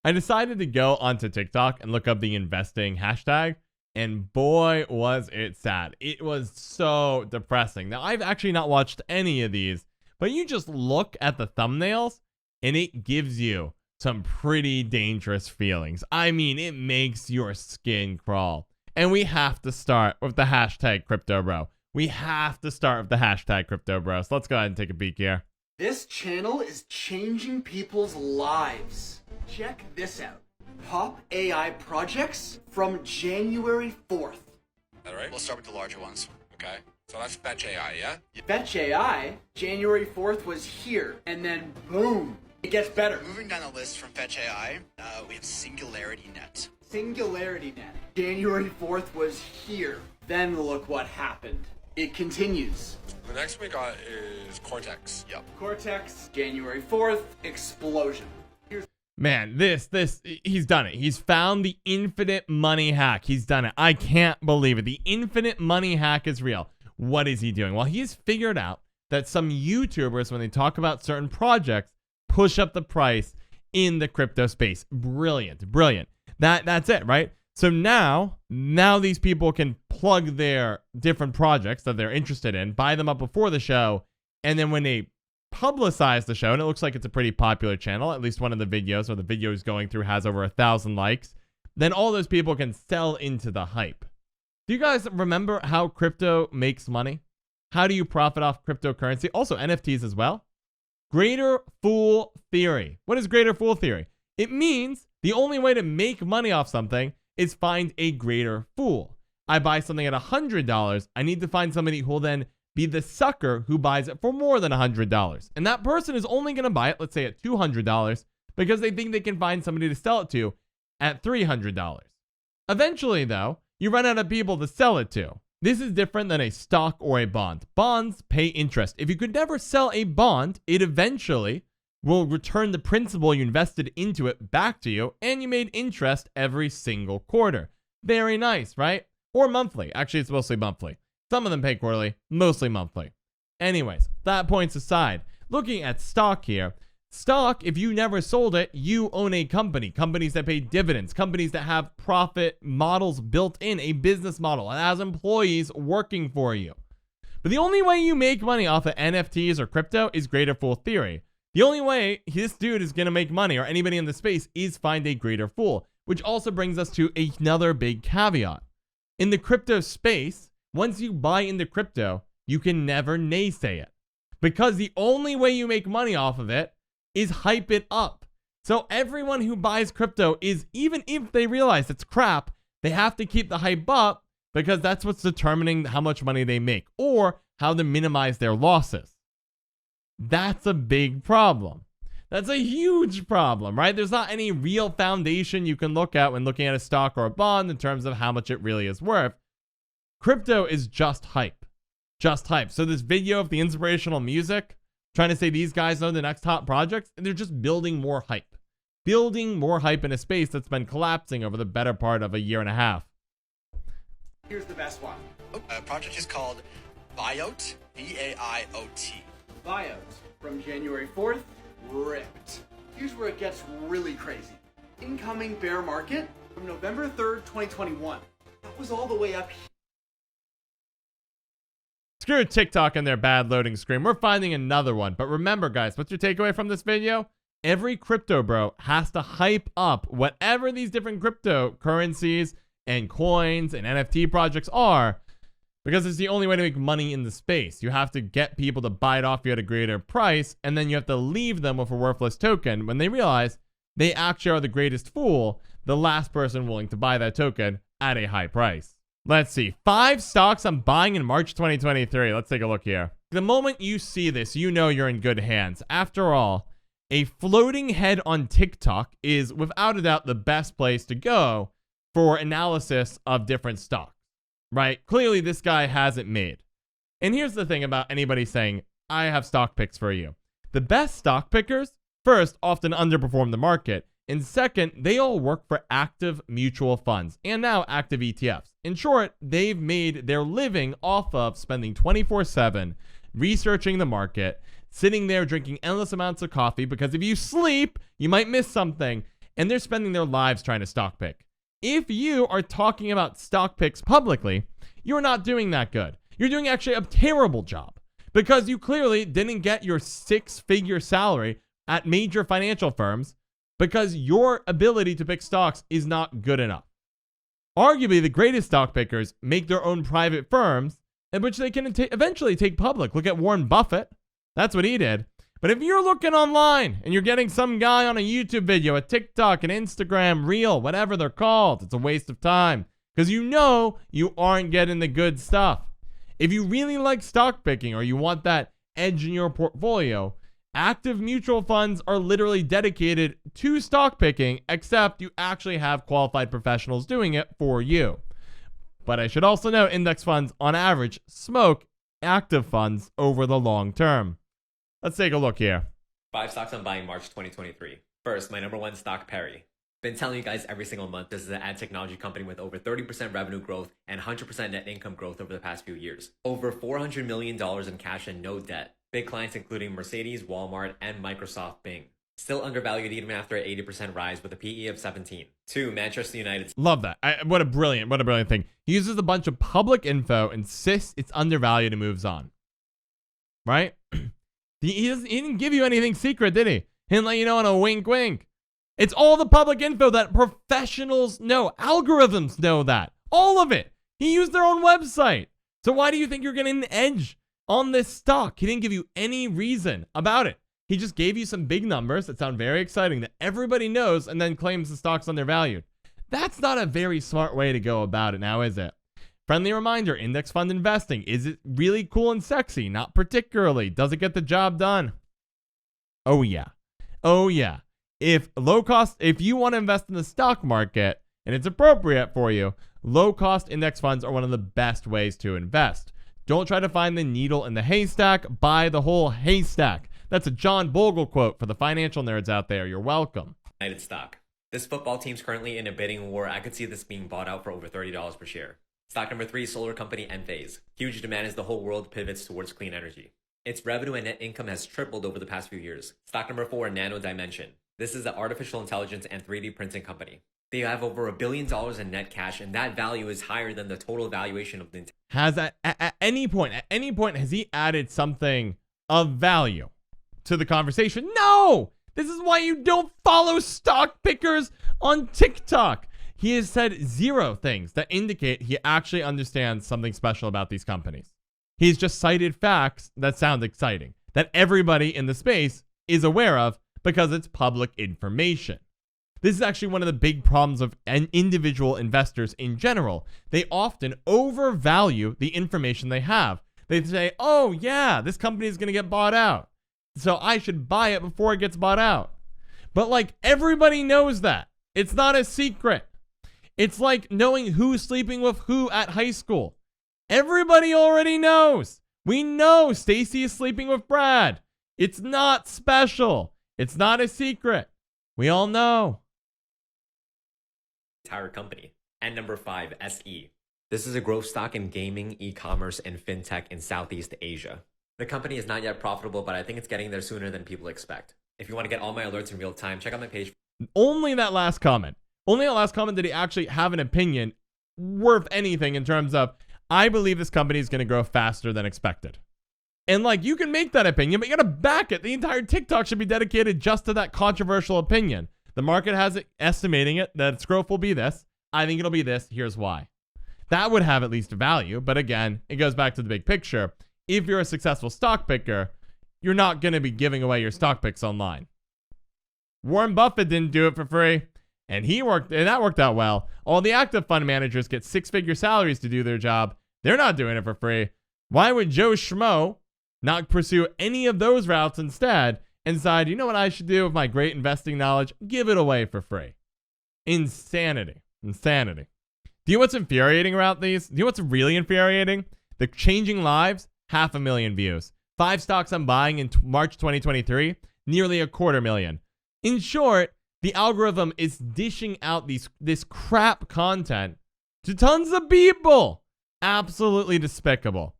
I decided to go onto TikTok and look up the investing hashtag. And boy, was it sad. It was so depressing. Now, I've actually not watched any of these, but you just look at the thumbnails and it gives you some pretty dangerous feelings. I mean, it makes your skin crawl. And we have to start with the hashtag CryptoBro. We have to start with the hashtag CryptoBro. So let's go ahead and take a peek here. This channel is changing people's lives. Check this out. Top AI projects from January 4th. All right, we'll start with the larger ones. Okay, so that's Fetch AI, yeah? Fetch AI, January 4th was here, and then boom, it gets better. Moving down the list from Fetch AI, we have Singularity Net. Singularity Net, January 4th was here. Then look what happened. It continues. The next we got is Cortex. Yep. Cortex, January 4th, explosion. Man, he's done it. He's found the infinite money hack. He's done it. I can't believe it. The infinite money hack is real. What is he doing? Well, he's figured out that some YouTubers, when they talk about certain projects, push up the price in the crypto space. Brilliant, brilliant. That's it, right? So now these people can plug their different projects that they're interested in, buy them up before the show, and then when they publicize the show, and it looks like it's a pretty popular channel, at least one of the videos, or the video is going through has over 1,000 likes, then all those people can sell into the hype. Do you guys remember how crypto makes money? How do you profit off cryptocurrency? Also NFTs as well. Greater fool theory. What is greater fool theory? It means the only way to make money off something is find a greater fool. I buy something at $100. I need to find somebody who will then be the sucker who buys it for more than $100. And that person is only going to buy it, let's say at $200, because they think they can find somebody to sell it to at $300. Eventually, though, you run out of people to sell it to. This is different than a stock or a bond. Bonds pay interest. If you could never sell a bond, it eventually will return the principal you invested into it back to you, and you made interest every single quarter. Very nice, right? Or monthly. Actually, it's mostly monthly. Some of them pay quarterly, mostly monthly. Anyways, that points aside. Looking at stock here, stock, if you never sold it, you own a company. Companies that pay dividends, companies that have profit models built in, a business model that has employees working for you. But the only way you make money off of NFTs or crypto is greater fool theory. The only way this dude is going to make money, or anybody in the space, is find a greater fool, which also brings us to another big caveat. In the crypto space, once you buy into crypto, you can never naysay it, because the only way you make money off of it is hype it up. So everyone who buys crypto is, even if they realize it's crap, they have to keep the hype up, because that's what's determining how much money they make or how to minimize their losses. That's a big problem. That's a huge problem, right? There's not any real foundation you can look at when looking at a stock or a bond in terms of how much it really is worth. Crypto is just hype. Just hype. So this video of the inspirational music, trying to say these guys know the next top projects, they're just building more hype. Building more hype in a space that's been collapsing over the better part of a year and a half. Here's the best one. Project is called Biot, B-A-I-O-T. Biot, from January 4th, ripped. Here's where it gets really crazy. Incoming bear market from November 3rd, 2021. That was all the way up here. Screw TikTok and their bad loading screen. We're finding another one. But remember, guys, what's your takeaway from this video? Every crypto bro has to hype up whatever these different cryptocurrencies and coins and NFT projects are, because it's the only way to make money in the space. You have to get people to buy it off you at a greater price, and then you have to leave them with a worthless token when they realize they actually are the greatest fool, the last person willing to buy that token at a high price. Let's see. 5 stocks I'm buying in March 2023. Let's take a look here. The moment you see this, you know you're in good hands. After all, a floating head on TikTok is without a doubt the best place to go for analysis of different stocks. Right? Clearly, this guy has it made. And here's the thing about anybody saying, I have stock picks for you. The best stock pickers, first, often underperform the market. And second, they all work for active mutual funds and now active ETFs. In short, they've made their living off of spending 24/7 researching the market, sitting there drinking endless amounts of coffee, because if you sleep, you might miss something. and they're spending their lives trying to stock pick. If you are talking about stock picks publicly, you're not doing that good. You're doing actually a terrible job because you clearly didn't get your 6-figure salary at major financial firms because your ability to pick stocks is not good enough. Arguably, the greatest stock pickers make their own private firms, in which they can eventually take public. Look at Warren Buffett. That's what he did. But if you're looking online and you're getting some guy on a YouTube video, a TikTok, an Instagram reel, whatever they're called, it's a waste of time because you know you aren't getting the good stuff. If you really like stock picking or you want that edge in your portfolio, active mutual funds are literally dedicated to stock picking, except you actually have qualified professionals doing it for you. But I should also note index funds on average smoke active funds over the long term. Let's take a look here. 5 stocks I'm buying March 2023. First, my number 1 stock, Perry. Been telling you guys every single month this is an ad technology company with over 30% revenue growth and 100% net income growth over the past few years. Over $400 million in cash and no debt. Big clients including Mercedes, Walmart, and Microsoft Bing. Still undervalued even after an 80% rise with a PE of 17. 2, Manchester United. Love that. What a brilliant thing. He uses a bunch of public info, insists it's undervalued, and moves on. Right? He didn't give you anything secret, did he? He didn't let you know on a wink wink. It's all the public info that professionals know. Algorithms know that. All of it. He used their own website. So why do you think you're getting an edge on this stock? He didn't give you any reason about it. He just gave you some big numbers that sound very exciting that everybody knows and then claims the stock's undervalued. That's not a very smart way to go about it now, is it? Friendly reminder, index fund investing. Is it really cool and sexy? Not particularly. Does it get the job done? Oh yeah. Oh yeah. If you want to invest in the stock market and it's appropriate for you, low cost index funds are one of the best ways to invest. Don't try to find the needle in the haystack, buy the whole haystack. That's a John Bogle quote for the financial nerds out there. You're welcome. United stock. This football team's currently in a bidding war. I could see this being bought out for over $30 per share. Stock number 3, solar company Enphase. Huge demand as the whole world pivots towards clean energy. Its revenue and net income has tripled over the past few years. Stock number 4, Nano Dimension. This is an artificial intelligence and 3D printing company. They have over $1 billion in net cash, and that value is higher than the total valuation of the entire. Has at any point has he added something of value to the conversation? No! This is why you don't follow stock pickers on TikTok. He has said 0 things that indicate he actually understands something special about these companies. He's just cited facts that sound exciting, that everybody in the space is aware of because it's public information. This is actually one of the big problems of individual investors in general. They often overvalue the information they have. They say, oh yeah, this company is going to get bought out, so I should buy it before it gets bought out. But like, everybody knows that. It's not a secret. It's like knowing who's sleeping with who at high school. Everybody already knows. We know Stacy is sleeping with Brad. It's not special. It's not a secret. We all know. Entire company. And number 5, SE. This is a growth stock in gaming, e-commerce, and fintech in Southeast Asia. The company is not yet profitable, but I think it's getting there sooner than people expect. If you want to get all my alerts in real time, check out my page. Only that last comment did he actually have an opinion worth anything in terms of, I believe this company is going to grow faster than expected. And like, you can make that opinion, but you got to back it. The entire TikTok should be dedicated just to that controversial opinion. The market has it estimating it that its growth will be this. I think it'll be this. Here's why. That would have at least value. But again, it goes back to the big picture. If you're a successful stock picker, you're not going to be giving away your stock picks online. Warren Buffett didn't do it for free, and that worked out well. All the active fund managers get 6-figure salaries to do their job. They're not doing it for free. Why would Joe Schmo not pursue any of those routes instead and decide, you know what I should do with my great investing knowledge? Give it away for free. Insanity. Do you know what's infuriating about these? Do you know what's really infuriating? The changing lives, 500,000 views. 5 stocks I'm buying in March 2023, nearly 250,000. In short, the algorithm is dishing out this crap content to tons of people. Absolutely despicable.